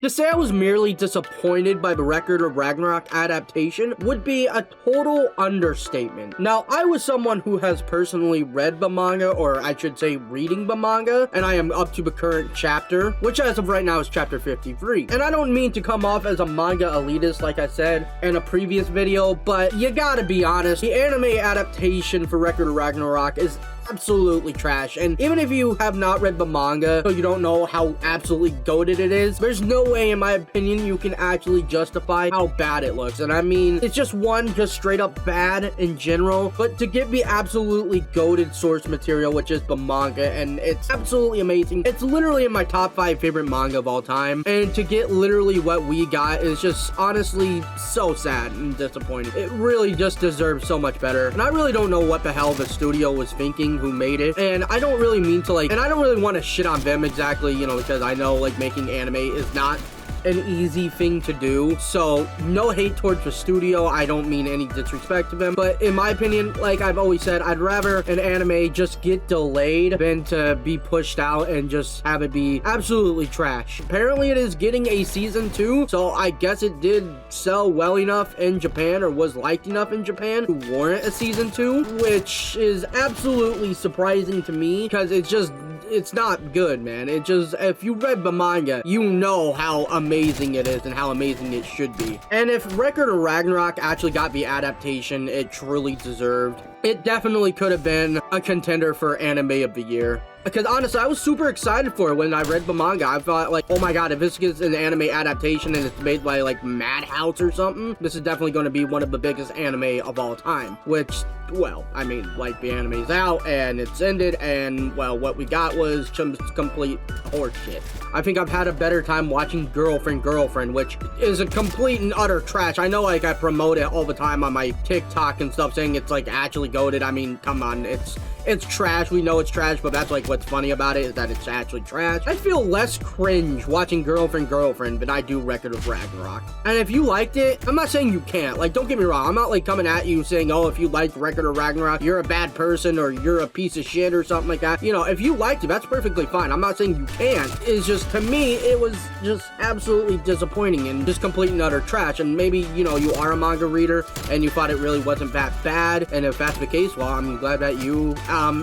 To say I was merely disappointed by the Record of Ragnarok adaptation would be a total understatement. Now, I was someone who has personally read the manga, or I should say reading the manga, and I am up to the current chapter, which as of right now is chapter 53. And I don't mean to come off as a manga elitist like I said in a previous video, but you gotta be honest, the anime adaptation for Record of Ragnarok is absolutely trash. And even if you have not read the manga, so you don't know how absolutely goated it is, there's no way, in my opinion, you can actually justify how bad it looks. And I mean, it's just straight up bad in general, but to get the absolutely goated source material, which is the manga, and it's absolutely amazing. It's literally in my top 5 favorite manga of all time, and to get literally what we got is just honestly so sad and disappointing. It really just deserves so much better, and I really don't know what the hell the studio was thinking who made it, and I don't really mean to and I don't really want to shit on them exactly, you know, because I know making anime is not an easy thing to do, so no hate towards the studio. I don't mean any disrespect to them, but in my opinion, like I've always said, I'd rather an anime just get delayed than to be pushed out and just have it be absolutely trash. Apparently it is getting a season 2, so I guess it did sell well enough in Japan, or was liked enough in Japan, to warrant a season 2, which is absolutely surprising to me, because it's not good, man. If you read the manga, you know how amazing it is and how amazing it should be. And if Record of Ragnarok actually got the adaptation it truly deserved, it definitely could have been a contender for anime of the year. Because honestly, I was super excited for it when I read the manga. I thought oh my god, if this gets an anime adaptation and it's made by Madhouse or something, this is definitely going to be one of the biggest anime of all time. Which, well, I mean, the anime's out and it's ended, and well, what we got was complete horseshit. I think I've had a better time watching Girlfriend, which is a complete and utter trash. I know I promote it all the time on my TikTok and stuff, saying it's actually goated. I mean, come on, it's trash. We know it's trash, but that's what's funny about it, is that it's actually trash. I feel less cringe watching Girlfriend than I do Record of Ragnarok. And if you liked it, I'm not saying you can't. Don't get me wrong. I'm not coming at you saying, oh, if you liked Record of Ragnarok, you're a bad person or you're a piece of shit or something like that. You know, if you liked it, that's perfectly fine. I'm not saying you can't. It's just, to me, it was just absolutely disappointing and just complete and utter trash. And maybe, you know, you are a manga reader and you thought it really wasn't that bad. And if that's the case, well, I'm glad that you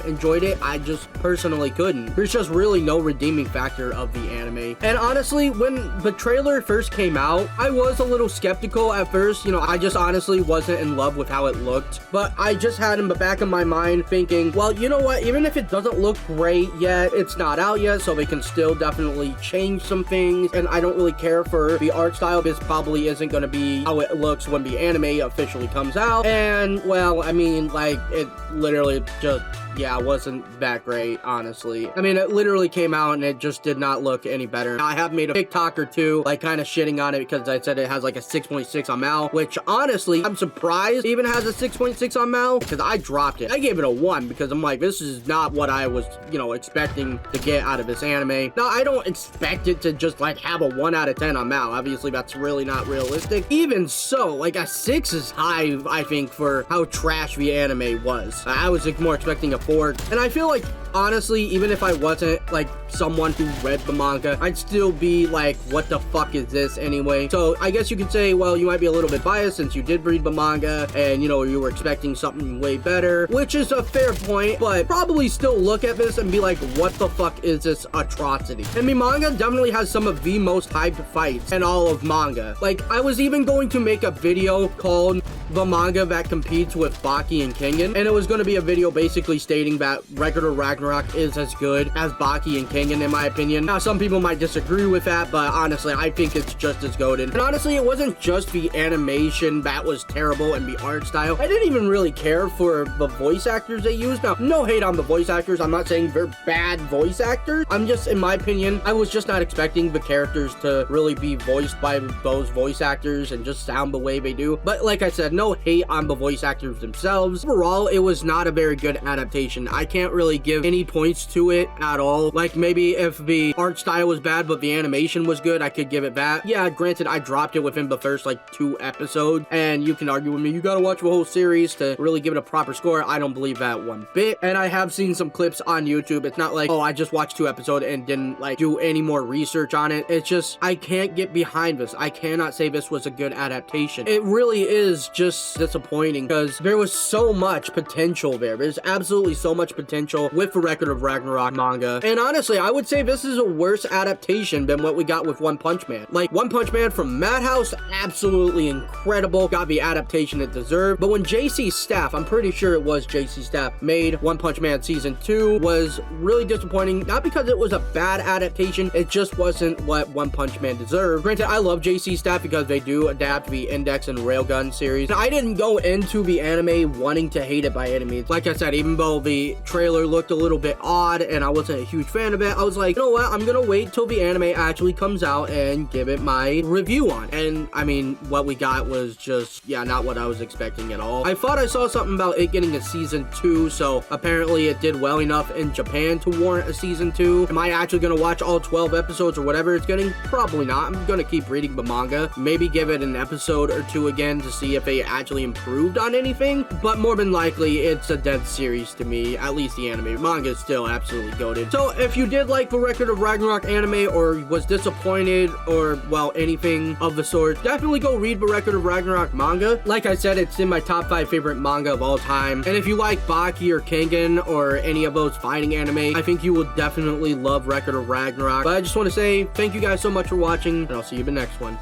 enjoyed it. I just personally couldn't. There's just really no redeeming factor of the anime. And honestly, when the trailer first came out, I was a little skeptical at first. You know, I just honestly wasn't in love with how it looked. But I just had in the back of my mind thinking, well, you know what? Even if it doesn't look great yet, it's not out yet, so they can still definitely change some things. And I don't really care for the art style. This probably isn't going to be how it looks when the anime officially comes out. And, well, I mean, it literally just, yeah, wasn't that great, honestly. I mean, it literally came out and it just did not look any better. I have made a TikTok or two, kind of shitting on it because I said it has a 6.6 on Mal, which honestly, I'm surprised it even has a 6.6 on Mal, because I dropped it. I gave it a 1 because I'm this is not what I was, you know, expecting to get out of this anime. Now, I don't expect it to just have a 1 out of 10 on Mal. Obviously, that's really not realistic. Even so, a 6 is high, I think, for how trash the anime was. I was more expecting a 4. And I feel honestly, even if I wasn't someone who read the manga, I'd still be what the fuck is this anyway? So I guess you could say, well, you might be a little bit biased since you did read the manga and, you know, you were expecting something way better, which is a fair point, but probably still look at this and be what the fuck is this atrocity? And the manga definitely has some of the most hyped fights in all of manga. I was even going to make a video called The Manga That Competes with Baki and Kengan, and it was going to be a video basically stating that Record of Ragnarok is as good as Baki and Kengan, in my opinion. Now, some people might disagree with that, but honestly, I think it's just as goated. And honestly, it wasn't just the animation that was terrible and the art style. I didn't even really care for the voice actors they used. Now, no hate on the voice actors. I'm not saying they're bad voice actors. I'm just, in my opinion, I was just not expecting the characters to really be voiced by those voice actors and just sound the way they do. But like I said, no hate on the voice actors themselves. Overall, it was not a very good adaptation. I can't really give any any points to it at all. Like, maybe if the art style was bad, but the animation was good, I could give it that. Yeah, granted, I dropped it within the first, like, 2 episodes, and you can argue with me, you gotta watch the whole series to really give it a proper score. I don't believe that one bit, and I have seen some clips on YouTube. It's not like, oh, I just watched 2 episodes and didn't, like, do any more research on it. It's just, I can't get behind this. I cannot say this was a good adaptation. It really is just disappointing, because there was so much potential there. There's absolutely so much potential with the Record of Ragnarok manga, and honestly, I would say this is a worse adaptation than what we got with One Punch Man. Like, One Punch Man from Madhouse, absolutely incredible, got the adaptation it deserved, but when JC Staff, I'm pretty sure it was JC Staff, made One Punch Man Season 2, was really disappointing, not because it was a bad adaptation, it just wasn't what One Punch Man deserved. Granted, I love JC Staff because they do adapt the Index and Railgun series. I didn't go into the anime wanting to hate it by any means. Like I said, even though the trailer looked a little bit odd and I wasn't a huge fan of it, I was like, you know what, I'm gonna wait till the anime actually comes out and give it my review on. And I mean, what we got was just, yeah, not what I was expecting at all. I thought I saw something about it getting a season 2, so apparently it did well enough in Japan to warrant a season 2. Am I actually gonna watch all 12 episodes or whatever it's getting? Probably not. I'm gonna keep reading the manga, maybe give it an episode or 2 again to see if they actually improved on anything, but more than likely it's a dead series to me, at least the anime. Manga is still absolutely goated. So if you did like the Record of Ragnarok anime or was disappointed or, well, anything of the sort, definitely go read the Record of Ragnarok manga. Like I said, it's in my top 5 favorite manga of all time, and if you like Baki or Kengan or any of those fighting anime, I think you will definitely love Record of Ragnarok. But I just want to say thank you guys so much for watching, and I'll see you in the next one.